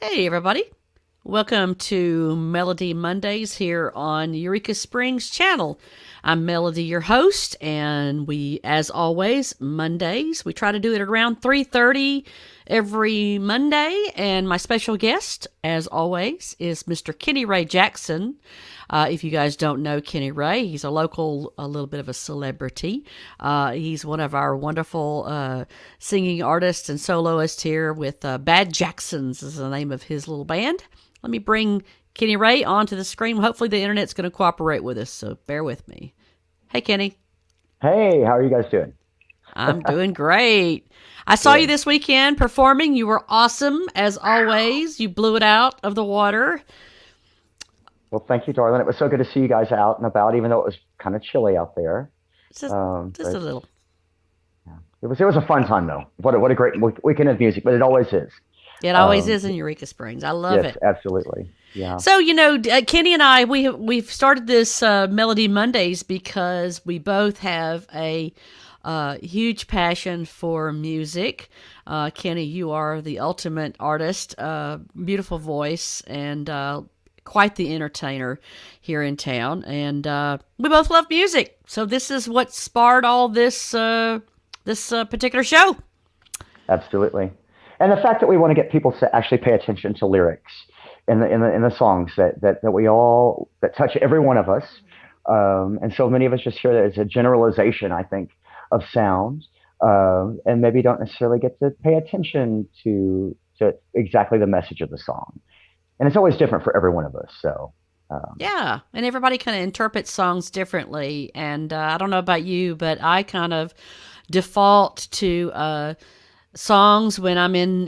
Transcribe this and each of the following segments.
Hey, everybody. Welcome to Melodye Mondays here on Eureka Springs channel. I'm Melody, your host, and as always, Mondays, we try to do it around 3:30 every Monday, and my special guest, as always, is Mr. Kenny Ray Jackson. If you guys don't know Kenny Ray, he's a little bit of a celebrity. He's one of our wonderful singing artists and soloists here with Bad Jacksons is the name of his little band. Let me bring Kenny Ray onto the screen. Hopefully the internet's going to cooperate with us, so bear with me. Hey, Kenny. Hey, how are you guys doing? I'm doing great. I saw you Good. this weekend performing. You were awesome, as always. You blew it out of the water. Well, thank you, darling. It was so good to see you guys out and about, even though it was kind of chilly out there. Just, just a But little. yeah, it was a fun time though. What a great weekend of music, but it always is. It always Um, is in Eureka Springs. I love yes, it. absolutely. Yeah, So Kenny and I, we've started this Melody Mondays because we both have a huge passion for music. Kenny, you are the ultimate artist, beautiful voice, and quite the entertainer here in town. And we both love music, so this is what sparked all this particular show. absolutely. And the fact that we want to get people to actually pay attention to lyrics in the songs that we all that touch every one of us. And so many of us just hear that it's a generalization, I think, of sound, and maybe don't necessarily get to pay attention to exactly the message of the song. And it's always different for every one of us. So, um, Yeah, and everybody kind of interprets songs differently. And I don't know about you, but I kind of default to songs when I'm in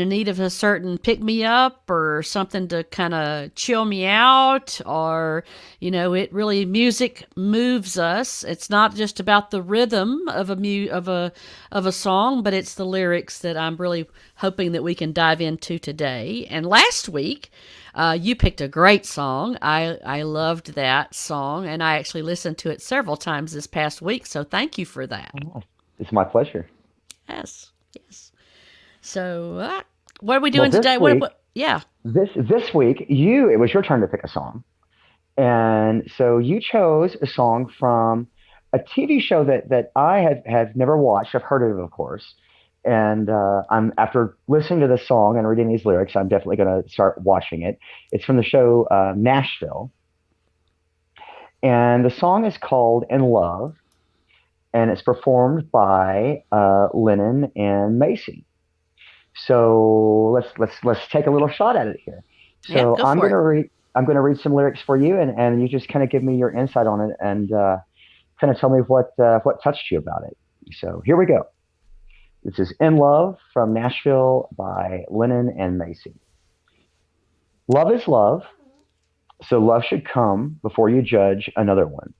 need of a certain pick me up or something to kind of chill me out, or it really music moves us. It's not just about the rhythm of a song, but it's the lyrics that I'm really hoping that we can dive into today. And last week, you picked a great song. I loved that song, and I actually listened to it several times this past week. So thank you for that. it's my pleasure. Yes, yes. So, what are we Well, doing today? Yeah. this week, it was your turn to pick a song, and so you chose a song from a TV show that I have never watched. I've heard of it, of course, and I'm after listening to this song and reading these lyrics, I'm definitely going to start watching it. It's from the show Nashville, and the song is called "In Love," and it's performed by Lennon and Macy. So let's take a little shot at it here. Yeah, So go for it. I'm gonna read some lyrics for you, and you just kind of give me your insight on it, and kind of tell me what touched you about it. So here we go. This is "In Love" from Nashville by Lennon and Macy. Love is love, so love should come before you judge another one.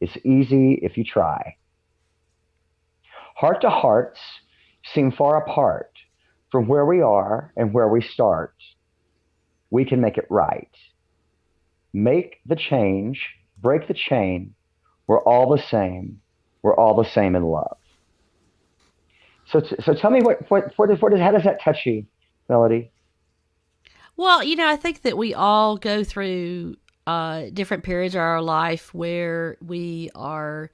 It's easy if you try. Heart to hearts seem far apart from where we are and where we start. We can make it right. Make the change, break the chain. We're all the same. We're all the same in love. So tell me how does that touch you, Melody? Well, I think that we all go through different periods of our life where we are.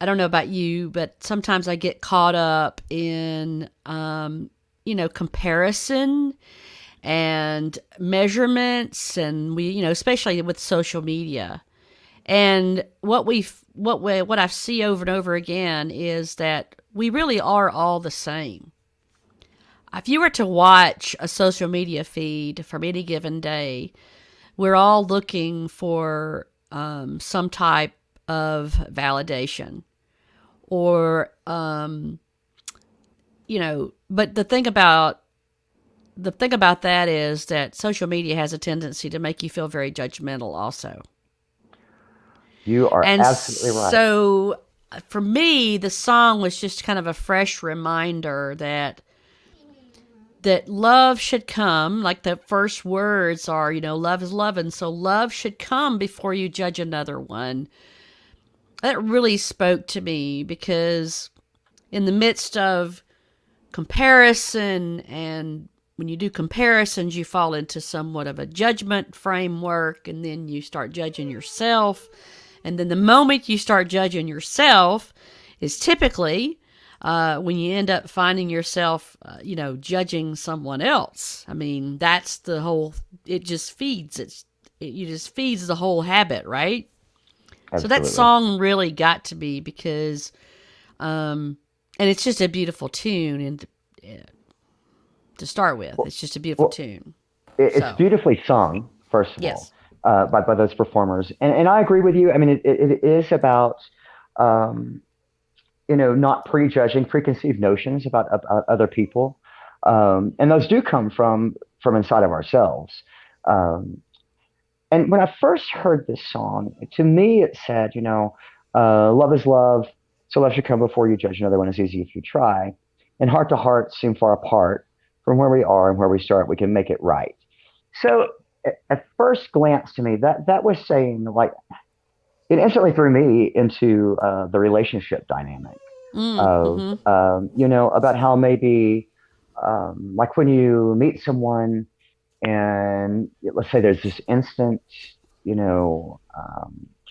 I don't know about you, but sometimes I get caught up in, comparison and measurements, and especially with social media. And what I see over and over again is that we really are all the same. If you were to watch a social media feed from any given day, we're all looking for some type of validation, or but the thing about that is that social media has a tendency to make you feel very judgmental also. You are And absolutely right. so for me, the song was just kind of a fresh reminder that love should come, like the first words are, love is love, and so love should come before you judge another one. That really spoke to me because in the midst of comparison and when you do comparisons, you fall into somewhat of a judgment framework, and then you start judging yourself. And then the moment you start judging yourself is typically when you end up finding yourself, judging someone else. I mean, that's the whole. It just feeds. You just feeds the whole habit, right? So that Absolutely. song really got to be because, and it's just a beautiful tune, and to start with, Well, it's just a beautiful well, tune. it's So beautifully sung, first of all, yes. by those performers, and I agree with you. I mean, it is about um, not prejudging preconceived notions about other people, and those do come from inside of ourselves. Um, and when I first heard this song, to me it said, love is love, so love should come before you judge another one is easy if you try, and heart to heart seem far apart from where we are and where we start. We can make it right. So at first glance to me, that was saying like it instantly threw me into the relationship dynamic of Mm-hmm. about how maybe like when you meet someone and let's say there's this instant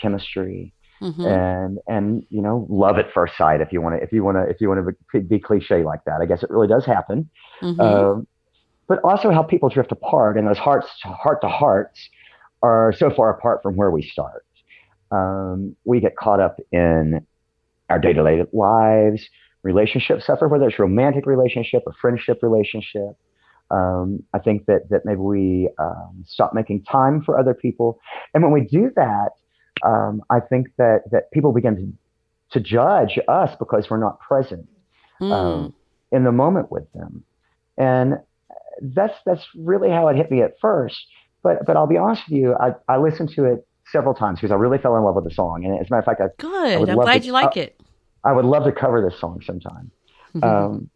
chemistry Mm-hmm. and love at first sight if you want to be cliche like that. I guess it really does happen. Mm-hmm. Um, but also how people drift apart and those heart to hearts are so far apart from where we start. We get caught up in our day-to-day lives. Relationships suffer, whether it's romantic relationship or friendship relationship. I think that maybe we stop making time for other people, and when we do that, I think that people begin to judge us because we're not present Mm. um, in the moment with them, and that's really how it hit me at first. But I'll be honest with you, I listened to it several times because I really fell in love with the song, and as a matter of fact, I Good. would I'm love to glad you like it. I would love to cover this song sometime. Um,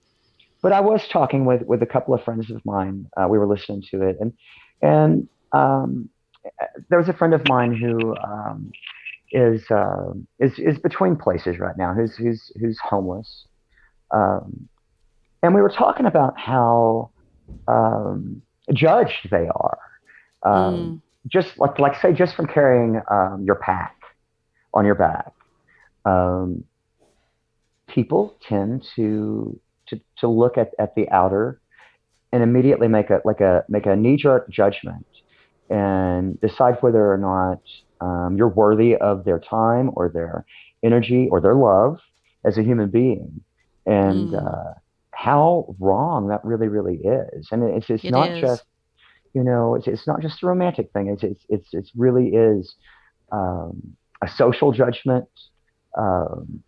but I was talking with a couple of friends of mine. We were listening to it, and there was a friend of mine who is between places right now, who's homeless, um, and we were talking about how um, judged they are, Mm. just like say just from carrying your pack on your back. Um, People tend to look at the outer and immediately make a knee jerk judgment and decide whether or not you're worthy of their time or their energy or their love as a human being, and Mm. how wrong that really is. And it's It not is. just it's not just a romantic thing. It's really is a social judgment. Um,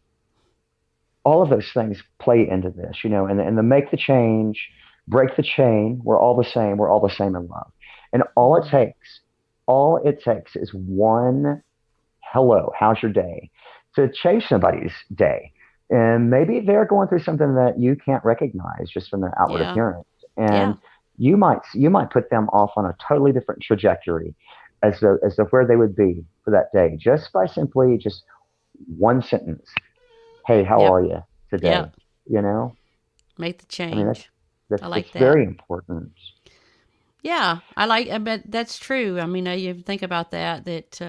all of those things play into this, and the make the change, break the chain. We're all the same. We're all the same in love. And Mm. all it takes is one hello, how's your day, to change somebody's day. And maybe they're going through something that you can't recognize just from their outward Yeah. appearance. Yeah. And you might put them off on a totally different trajectory as to where they would be for that day, just by simply just one sentence. Hey, how Yep. are you today? Yep. You know, Make the I mean, that's change. I that's like that's that. very important. Yeah, I like. I bet that's true. I mean, you think about that. That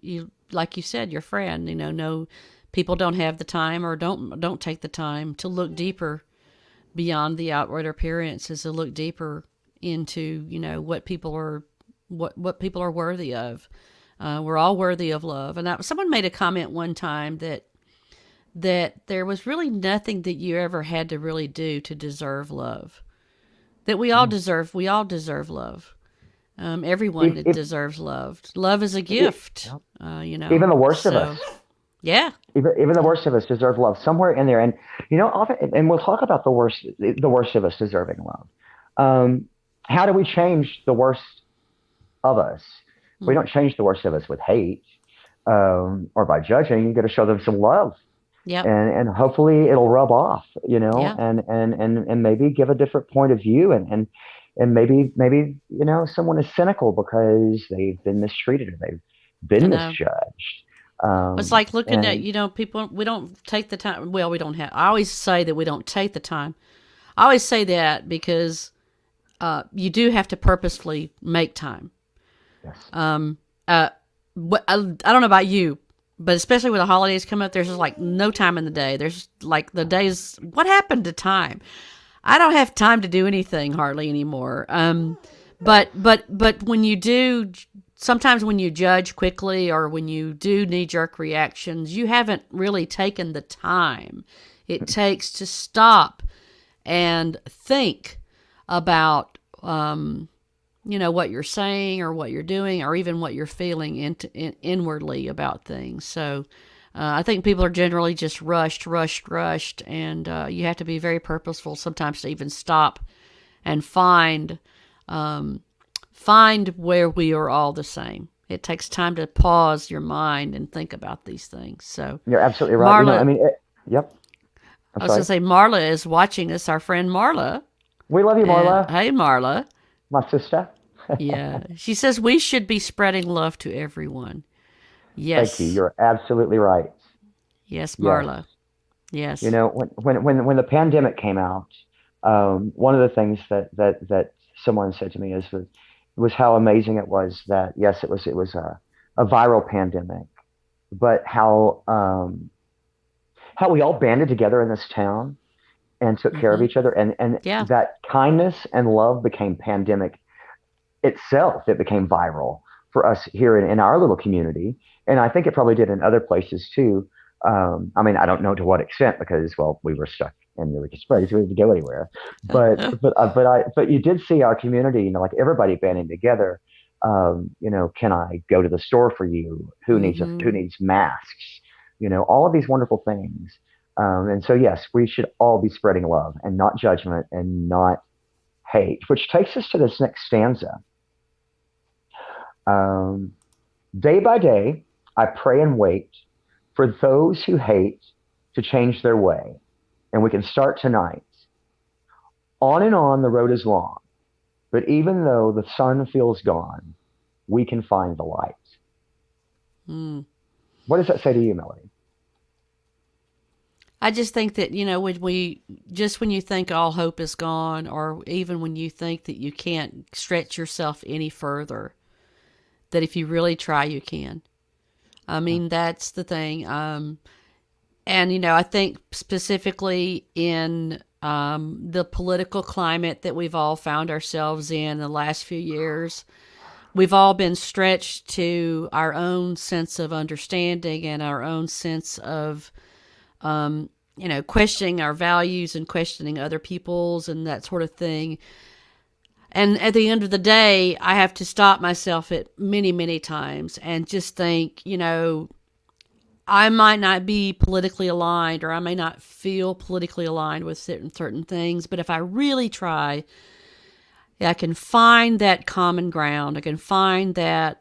you, like you said, your friend. No, people don't have the time or don't take the time to look deeper beyond the outward appearances, to look deeper into what people are, what people are worthy of. We're all worthy of love. And someone made a comment one time that there was really nothing that you ever had to really do to deserve love. That Mm. we all deserve love. Everyone If, that if, deserves love. Love is a if, gift, Even the worst of us, So, yeah, even the yeah. worst of us deserve love somewhere in there. And often, and we'll talk about the worst of us deserving love. Um, how do we change the worst of us? We Mm, don't change the worst of us with hate or by judging. You got to show them some love, yep, and hopefully it'll rub off, yeah. and maybe give a different point of view, and maybe someone is cynical because they've been mistreated or they've I been know. misjudged. It's like looking at, And people, we don't take the time. Well, we don't have, I always say that we don't take the time. I always say that because you do have to purposefully make time. Yes. Uh, I don't know about you, but especially when the holidays come up, there's just like no time in the day. There's like the days. What happened to time? I don't have time to do anything hardly anymore. But when you do, sometimes when you judge quickly or when you do knee jerk reactions, you haven't really taken the time it takes to stop and think about what you're saying or what you're doing or even what you're feeling inwardly about things. So I think people are generally just rushed, and you have to be very purposeful sometimes to even stop and find where we are all the same. It takes time to pause your mind and think about these things. So, You're absolutely right. I Marla, mean, yep. I'm I was going sorry. to say, Marla is watching us, our friend Marla. We love you, Marla, Hey, Marla. my sister. Yeah. She says we should be spreading love to everyone. Thank you. Yes. You're absolutely right. Yes, Yes. Marla. Yes. When the pandemic came out, one of the things that someone said to me was how amazing it was that yes, it was a viral pandemic, but how we all banded together in this town and took care of Mm-hmm. each other, and Yeah. that kindness and love became pandemic itself. It became viral for us here in our little community, and I think it probably did in other places too. I mean, I don't know to what extent because, well, we were stuck in Eureka Springs. We didn't go anywhere, but you did see our community, like everybody banding together. Can I go to the store for you? Who Mm-hmm. needs masks? All of these wonderful things. And so, yes, we should all be spreading love and not judgment and not hate, which takes us to this next stanza. Um, Day by day, I pray and wait for those who hate to change their way. And we can start tonight. On and on the road is long, but even though the sun feels gone, we can find the light. Mm. What does that say to you, Melanie? I just think that, when you think all hope is gone, or even when you think that you can't stretch yourself any further, that if you really try, you can. I Yeah. mean, that's the thing. And, I think specifically in the political climate that we've all found ourselves in the last few years, we've all been stretched to our own sense of understanding and our own sense of, questioning our values and questioning other people's and that sort of thing. And at the end of the day, I have to stop myself at many, many times and just think, I might not be politically aligned or I may not feel politically aligned with certain things, but if I really try, I can find that common ground. I can find that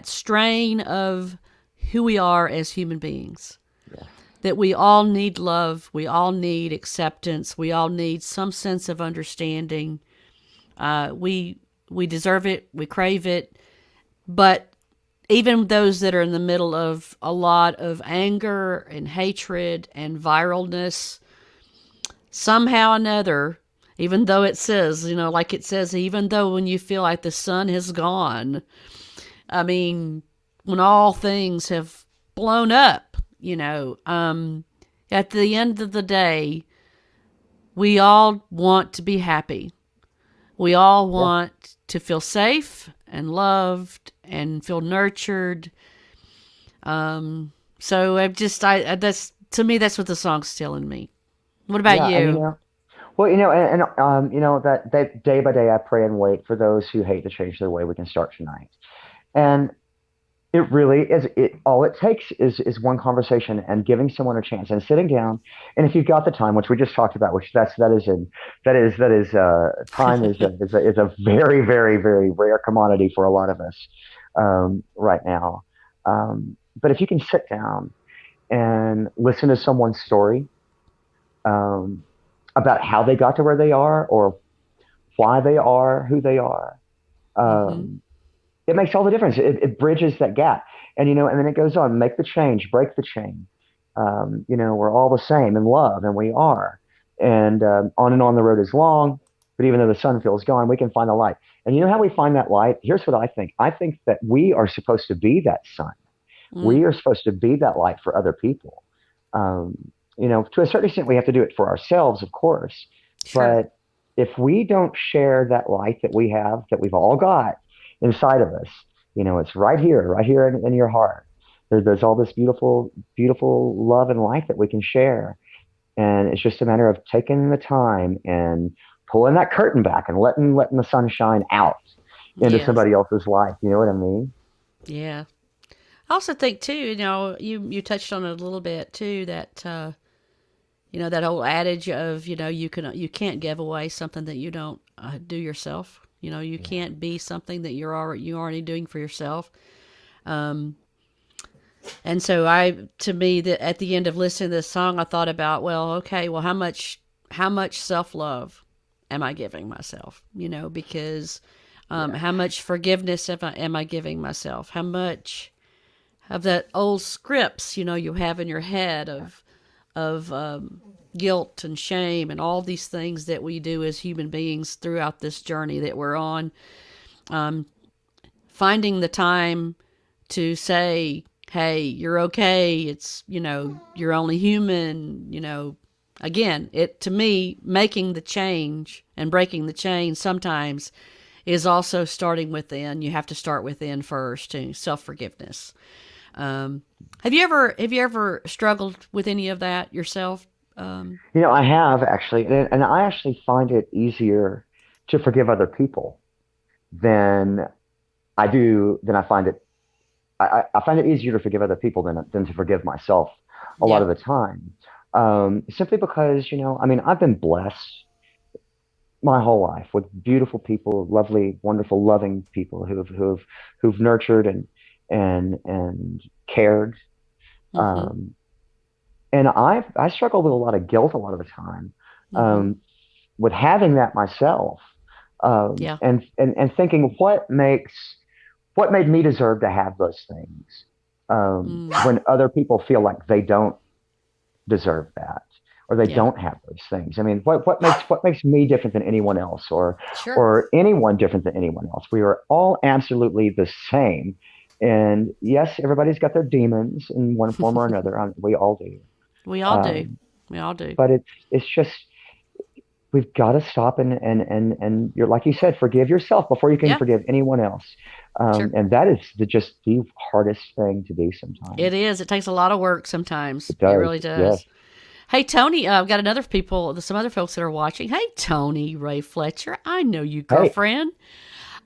strain of who we are as human beings. Yes. That we all need love, we all need acceptance, we all need some sense of understanding. We deserve it, we crave it, but even those that are in the middle of a lot of anger and hatred and viralness, somehow or another, even though it says, like it says, even though when you feel like the sun has gone, I mean, when all things have blown up, at the end of the day, we all want to be happy. We all Yeah. want to feel safe and loved and feel nurtured. So that's to me that's what the song's telling me. What about Yeah. And you? well, that day by day I pray and wait for those who hate to change their way. We can start tonight. And it really is. It all it takes is one conversation and giving someone a chance and sitting down. And if you've got the time, which we just talked about, which that is time is a very very very rare commodity for a lot of us right now. But if you can sit down and listen to someone's story um, about how they got to where they are or why they are who they are. Mm-hmm. Um, it makes all the difference. It bridges that gap, and then it goes on. Make the change, break the chain. We're all the same in love, and we are. And on the road is long, But even though the sun feels gone, we can find the light. And you know how we find that light? Here's what I think. I think that we are supposed to be that sun. Mm, We are supposed to be that light for other people. Um, to a certain extent, we have to do it for ourselves, of course. sure. But if we don't share that light that we have, that we've all got inside of us, it's right here in your heart. There's all this beautiful, beautiful love and light that we can share. And it's just a matter of taking the time and pulling that curtain back and letting the sun shine out into Yes. somebody else's life. You know what I mean? Yeah. I also think too, you touched on it a little bit too, that that old adage of, you can't give away something that you don't do yourself. You Yeah. can't be something that you already doing for yourself. Um, and so to me, that at the end of listening to this song, I thought about, well, okay, well, how much self love am I giving myself? Because Yeah. how much forgiveness am I giving myself? How much of that old scripts, you have in your head of guilt and shame and all these things that we do as human beings throughout this journey that we're on. Um, Finding the time to say, hey, you're okay. It's, you're only human. Again, it to me, making the change and breaking the chain sometimes is also starting within. You have to start within first, to self forgiveness. Um, have you ever struggled with any of that yourself? I have actually, and I actually find it easier to forgive other people than than I find it. I find it easier to forgive other people than to forgive myself a lot Yeah. of the time. Simply because, I mean, I've been blessed my whole life with beautiful people, lovely, wonderful, loving people who've nurtured and cared. Mm-hmm. Um, and I struggle with a lot of guilt a lot of the time, Mm-hmm. um, with having that myself, Yeah. and thinking what made me deserve to have those things, Mm. when other people feel like they don't deserve that or they Yeah. don't have those things. I mean, what makes me different than anyone else, Sure. or anyone different than anyone else? We are all absolutely the same. And yes, everybody's got their demons in one form or another. We all do. We all do. Um, We all do. but it's just we've got to stop and you're like you said, forgive yourself before you can Yeah. forgive anyone else. Sure. And that is just the hardest thing to do sometimes. It is. It takes a lot of work sometimes. It It does. really Yes. does. Hey Tony, I've got some other folks that are watching. Hey Tony Ray Fletcher, I know you, Hey. girlfriend.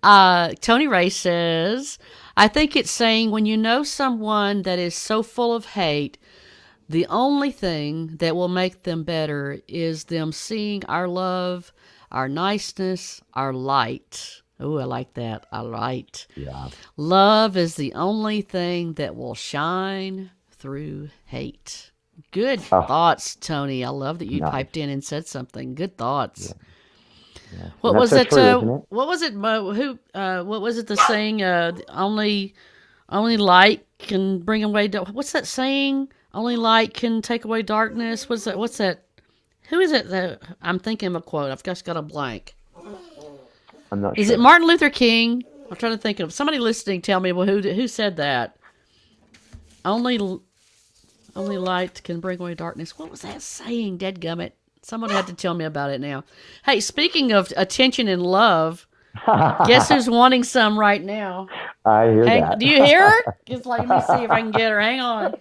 Tony Ray says, I think it's saying when you know someone that is so full of hate, the only thing that will make them better is them seeing our love, our niceness, our light. Oh, I like that. Our light. Yeah. Love is the only thing that will shine through hate. Good Oh, thoughts, Tony. I love that you nice. piped in and said something. Good Yeah. thoughts. Yes. And What that's was so it? true, isn't it? What was it? Who? What was it? The saying? Only light can bring away. What's that saying? Only light can take away darkness. What's that? What's that? Who is it? That I'm thinking of a quote. I've just got a blank. I'm not Is it sure. Martin Luther King? I'm trying to think of somebody listening. Tell me, well, who said that? Only only light can bring away darkness. What was that saying? Deadgummit. Someone had to tell me about it now. Hey, speaking of attention and love, guess I who's wanting some right now? hear Do you hear that. her? It's like, let me see if I can get her. Hang on.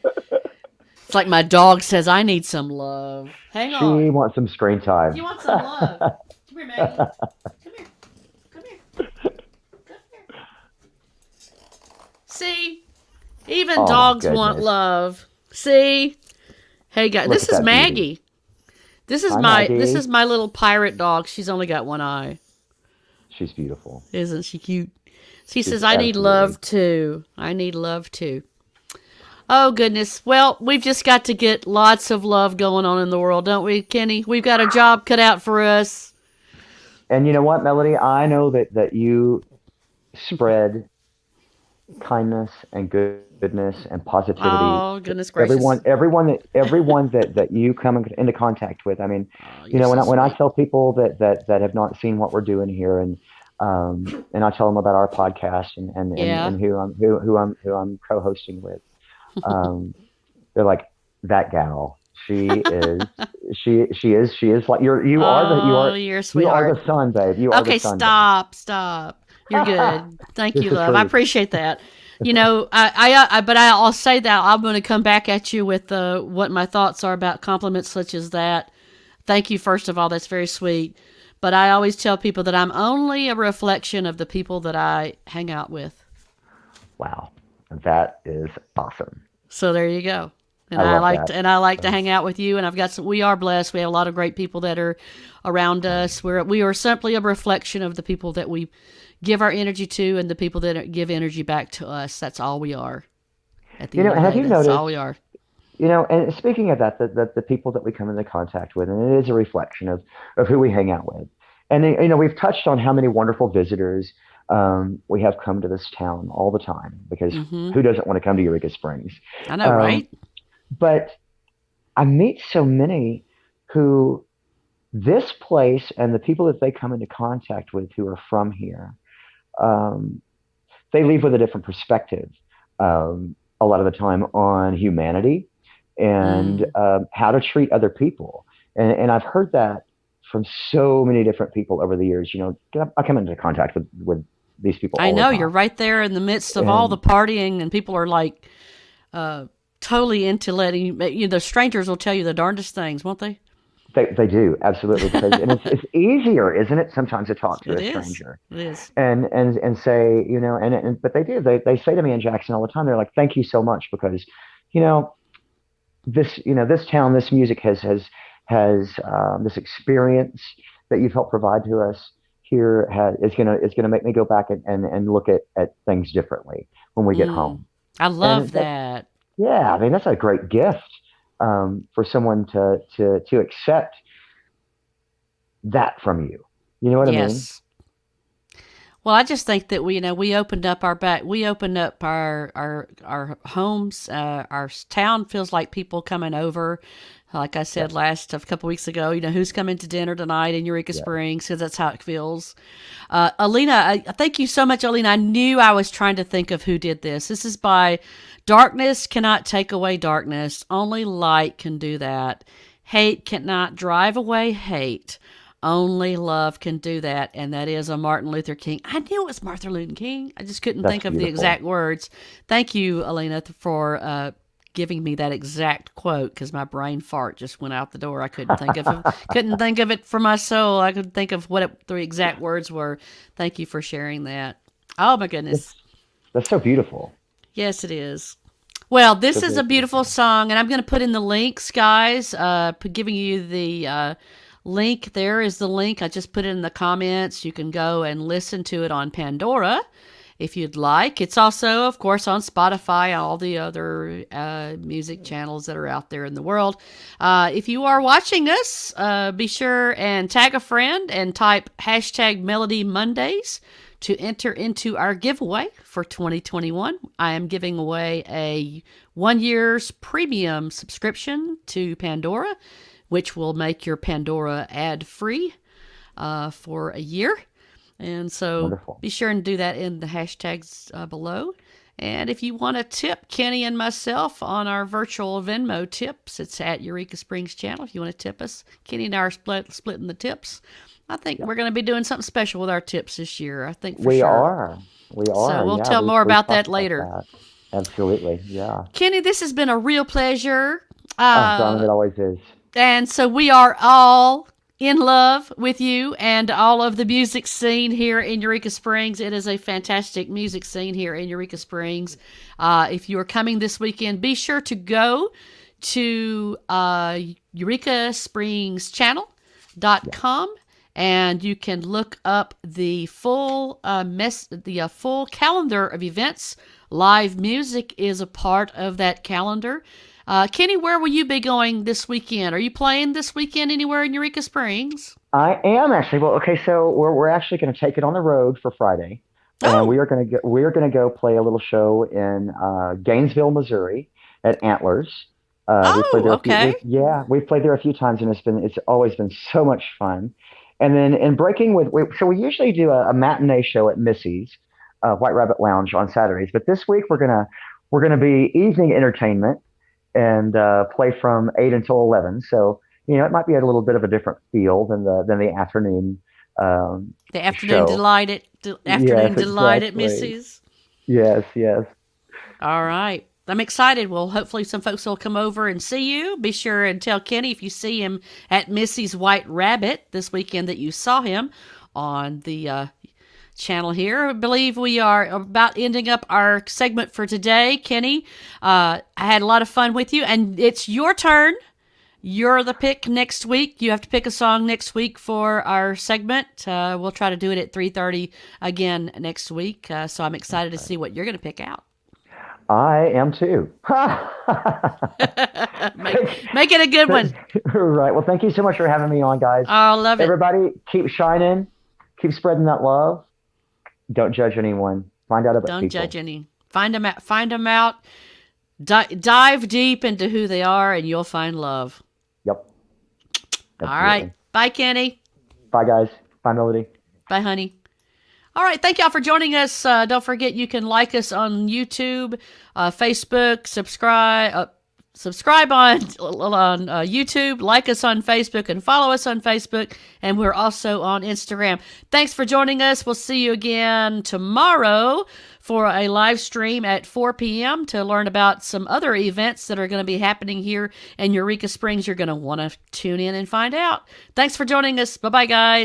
It's like my dog says, I need some love. Hang She on. wants some screen time. You want some love? Come here, Maggie. Come here. Come here. Come here. See? Even Oh my dogs want goodness. love. See? Hey guys, Look this at is that beauty. Maggie. This is Hi, my Maggie. little pirate dog. She's only got one eye. She's beautiful. Isn't she cute? She She's says, I need absolutely. love too. I need love too. Oh, goodness. Well, we've just got to get lots of love going on in the world, don't we, Kenny? We've got a job cut out for us. And you know what, Melody? I know that you spread kindness and goodness and positivity Oh, to goodness gracious. everyone that you come into contact with. I mean, Oh, you you're know, so when I sweet. tell people that have not seen what we're doing here, and I tell them about our podcast Yeah. and who I'm co-hosting with, um, they're like, that gal. She is like Oh, you're a you are sweetheart. the sun, babe. You are the Okay, sun, babe. stop. You're good. Thank It's you, the love. I truth. appreciate that. But I'll say that I'm going to come back at you with what my thoughts are about compliments such as that. Thank you, first of all. That's very sweet. But I always tell people that I'm only a reflection of the people that I hang out with. Wow, that is awesome. So there you go. And I I love like that. to, and I like to Um, hang out with you. And I've got some. We are blessed. We have a lot of great people that are around us. We are simply a reflection of the people that we give our energy to, and the people that give energy back to us. That's all we are. At the you end know, of the and have day, you that's all noticed? we are. You know, and speaking of that, the people that we come into contact with, and it is a reflection of who we hang out with. And you know, we've touched on how many wonderful visitors we have come to this town all the time because Mm-hmm. who doesn't want to come to Eureka Springs? I know, Um, right? but I meet so many who this place and the people that they come into contact with who are from here, um, they leave with a different perspective a lot of the time on humanity and Mm. how to treat other people. And I've heard that from so many different people over the years. You know, I come into contact with these people I all the know you're time. right there in the midst of all the And partying, and people are like uh, totally into letting you. The strangers will tell you the darndest things, won't they? they do absolutely because and it's easier, isn't it, sometimes to talk to It a is. stranger It is. and say, you know, and but they say to me in Jackson all the time, they're like, thank you so much because, you know, this town, this music has this experience that you've helped provide to us here is gonna make me go back and look at things differently when we get Mm. home. I love And that's that. yeah, I mean that's a great gift for someone to accept that from you. You know what I mean? Yes. Well, I just think that we opened up our back, we opened up our homes. Our town feels like people coming over. Like I said Yes, last a couple weeks ago, who's coming to dinner tonight in Eureka yes, Springs because that's how it feels. Alina, thank you so much, Alina. I knew I was trying to think of who did this. This is by Darkness Cannot Take Away Darkness. Only light can do that. Hate cannot drive away hate. Only love can do that, and that is a Martin Luther King. I knew it was Martin Luther King. I just couldn't that's think of the beautiful. exact words. Thank you, Alina, for giving me that exact quote because my brain fart just went out the door. I couldn't think of it for my soul. I could think of the exact words were. Thank you for sharing that. Oh my goodness. It's that's so beautiful, Yes, it is. Well, so this is very a beautiful beautiful. song, and I'm going to put in the links, guys. Giving you the link. There is the link. I just put it in the comments. You can go and listen to it on Pandora if you'd like. It's also, of course, on Spotify and all the other music channels that are out there in the world. If you are watching us, be sure and tag a friend and type hashtag Melody Mondays to enter into our giveaway for 2021. I am giving away a 1 year's premium subscription to Pandora, which will make your Pandora ad free for a year. And so Wonderful. be sure and do that in the hashtags below. And if you want to tip Kenny and myself on our virtual Venmo tips, it's at Eureka Springs channel. If you want to tip us, Kenny and I are splitting the tips. I think Yeah, we're going to be doing something special with our tips this year. I think for we sure. are. We So are. we'll Yeah, tell more we've about that talked about later. that. Absolutely. Yeah. Kenny, this has been a real pleasure. Oh, darling, Uh, it always is. and so we are all in love with you and all of the music scene here in Eureka Springs. It is a fantastic music scene here in Eureka Springs. If you are coming this weekend, be sure to go to Eureka Springs Yes. channel.com and you can look up the full calendar of events. Live music is a part of that calendar. Kenny, where will you be going this weekend? Are you playing this weekend anywhere in Eureka Springs? I am actually. Well, okay, so we're actually going to take it on the road for Friday. and Oh, we are gonna go play a little show in Gainesville, Missouri, at Antlers. We've played oh, there a few. okay. We've played there a few times, and it's always been so much fun. And then in breaking so we usually do a matinee show at Missy's White Rabbit Lounge on Saturdays, but this week we're gonna be evening entertainment and play from 8 until 11. So it might be a little bit of a different feel than the afternoon The afternoon show. delight Yes, afternoon delight at exactly. Missy's. Yes, yes. All right. I'm excited. Well, hopefully some folks will come over and see you. Be sure and tell Kenny if you see him at Missy's White Rabbit this weekend that you saw him on the channel here. I believe we are about ending up our segment for today. Kenny, I had a lot of fun with you, and it's your turn. You're the pick next week. You have to pick a song next week for our segment. We'll try to do it at 3:30 again next week. So I'm excited to see what you're going to pick out. I am too. Make it a good one. Right. Well, thank you so much for having me on, guys. I love it. Everybody, keep shining, keep spreading that love. Don't judge anyone. Find out about Don't people. judge any. Find them out. Find them out. Dive deep into who they are, and you'll find love. Yep. All right. Absolutely. Bye, Kenny. Bye, guys. Bye, Melody. Bye, honey. All right, thank y'all for joining us. Don't forget you can like us on YouTube, Facebook, subscribe on YouTube, like us on Facebook, and follow us on Facebook. And we're also on Instagram. Thanks for joining us. We'll see you again tomorrow for a live stream at 4 p.m. to learn about some other events that are going to be happening here in Eureka Springs. You're going to want to tune in and find out. Thanks for joining us. Bye-bye, guys.